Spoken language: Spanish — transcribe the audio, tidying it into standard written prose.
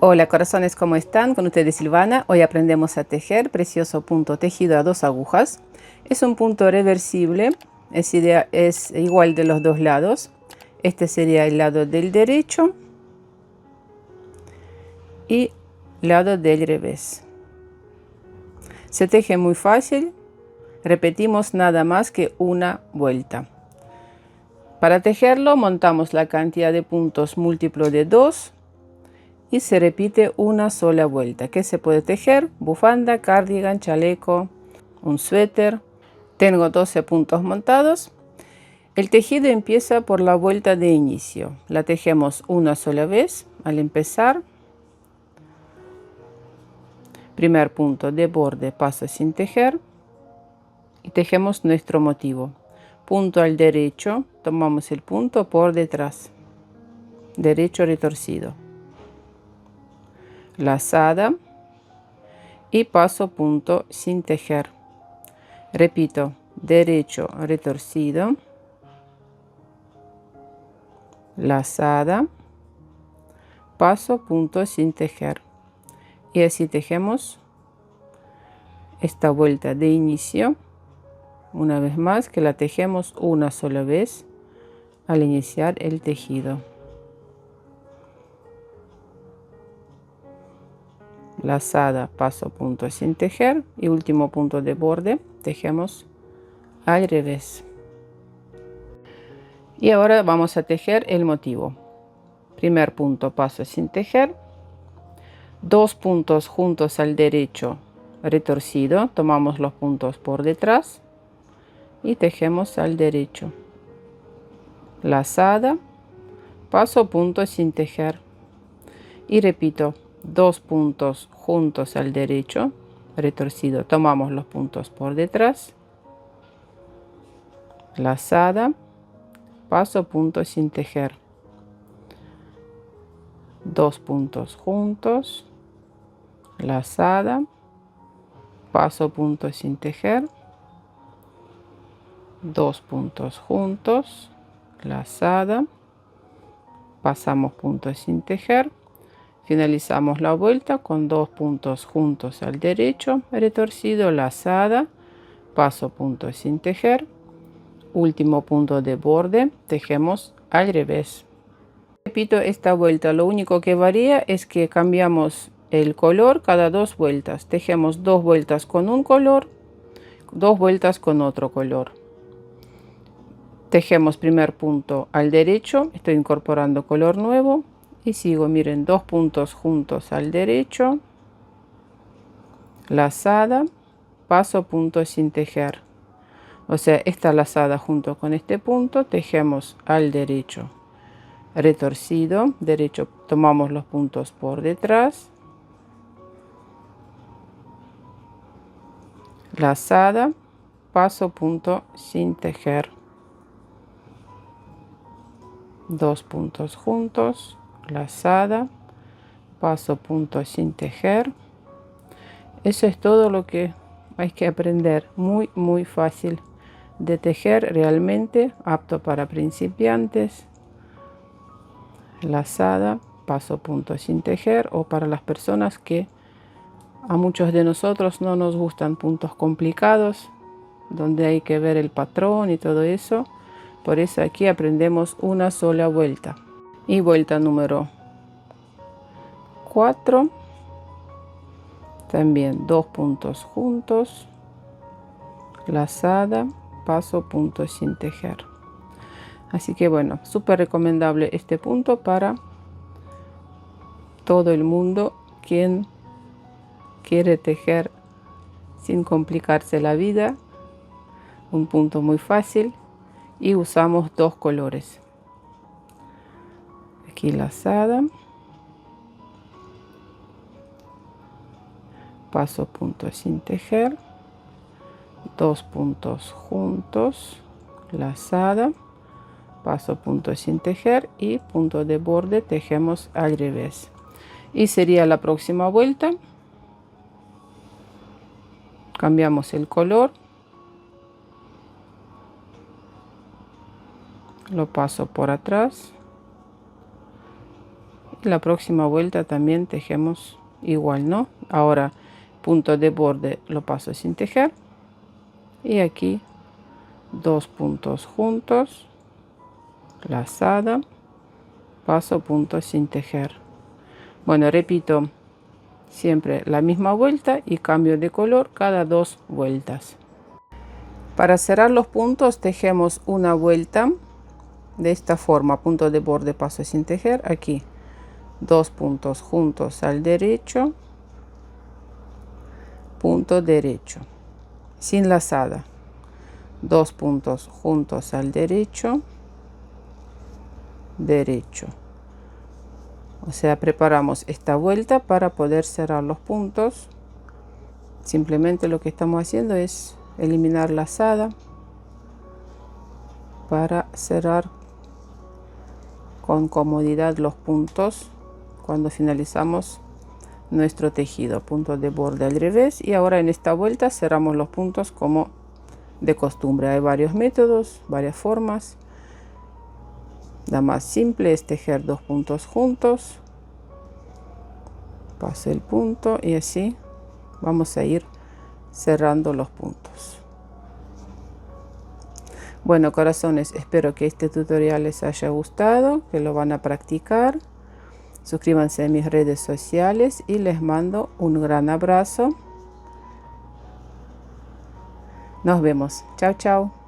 Hola corazones, ¿cómo están? Con ustedes Silvana. Hoy aprendemos a tejer precioso punto tejido a 2 agujas. Es un punto reversible, es igual de los dos lados. Este sería el lado del derecho y lado del revés. Se teje muy fácil, repetimos nada más que una vuelta. Para tejerlo montamos la cantidad de puntos múltiplo de 2 y se repite una sola vuelta. Que se puede tejer bufanda, cardigan, chaleco, un suéter. Tengo 12 puntos montados. El tejido empieza por la vuelta de inicio. La tejemos una sola vez al empezar. Primer punto de borde, paso sin tejer y tejemos nuestro motivo. Punto al derecho, tomamos el punto por detrás, derecho retorcido, lazada y paso punto sin tejer. Repito, derecho retorcido, lazada, paso punto sin tejer, y así tejemos esta vuelta de inicio una vez más, que la tejemos una sola vez al iniciar el tejido. Lazada, paso punto sin tejer y último punto de borde tejemos al revés. Y ahora vamos a tejer el motivo. Primer punto, paso sin tejer, 2 puntos juntos al derecho retorcido, tomamos los puntos por detrás y tejemos al derecho, lazada, paso punto sin tejer y repito, 2 puntos juntos al derecho retorcido, tomamos los puntos por detrás, lazada, paso punto sin tejer, 2 puntos juntos, lazada, paso punto sin tejer, 2 puntos juntos, lazada, pasamos punto sin tejer, finalizamos la vuelta con 2 puntos juntos al derecho retorcido, lazada, paso punto sin tejer, último punto de borde, tejemos al revés. Repito esta vuelta, lo único que varía es que cambiamos el color cada 2 vueltas. Tejemos 2 vueltas con un color, 2 vueltas con otro color. Tejemos primer punto al derecho, estoy incorporando color nuevo y sigo, miren, 2 puntos juntos al derecho, lazada, paso punto sin tejer. O sea, esta lazada junto con este punto, tejemos al derecho retorcido, derecho, tomamos los puntos por detrás, lazada, paso punto sin tejer, 2 puntos juntos, lazada, paso punto sin tejer. Eso es todo lo que hay que aprender, muy fácil de tejer, realmente apto para principiantes. Lazada, paso punto sin tejer, o para las personas que a muchos de nosotros no nos gustan puntos complicados donde hay que ver el patrón y todo eso. Por eso aquí aprendemos una sola vuelta. Y vuelta número 4, también 2 puntos juntos, lazada, paso punto sin tejer. Así que bueno, súper recomendable este punto para todo el mundo quien quiere tejer sin complicarse la vida. Un punto muy fácil y usamos 2 colores. Aquí lazada, paso punto sin tejer, 2 puntos juntos, lazada, paso punto sin tejer y punto de borde, tejemos al revés. Y sería la próxima vuelta. Cambiamos el color, lo paso por atrás La próxima vuelta también tejemos igual, ¿no? Ahora punto de borde lo paso sin tejer y aquí 2 puntos juntos, lazada, paso punto sin tejer. Bueno, repito siempre la misma vuelta y cambio de color cada 2 vueltas. Para cerrar los puntos tejemos una vuelta de esta forma, punto de borde, paso sin tejer, aquí 2 puntos juntos al derecho, punto derecho, sin lazada, 2 puntos juntos al derecho, derecho. O sea, preparamos esta vuelta para poder cerrar los puntos. Simplemente lo que estamos haciendo es eliminar lazada para cerrar con comodidad los puntos cuando finalizamos nuestro tejido. Punto de borde al revés, y ahora en esta vuelta cerramos los puntos como de costumbre. Hay varios métodos, varias formas. La más simple es tejer 2 puntos juntos, paso el punto y así vamos a ir cerrando los puntos. Bueno, corazones, espero que este tutorial les haya gustado, que lo van a practicar. Suscríbanse a mis redes sociales y les mando un gran abrazo. Nos vemos. Chao, chao.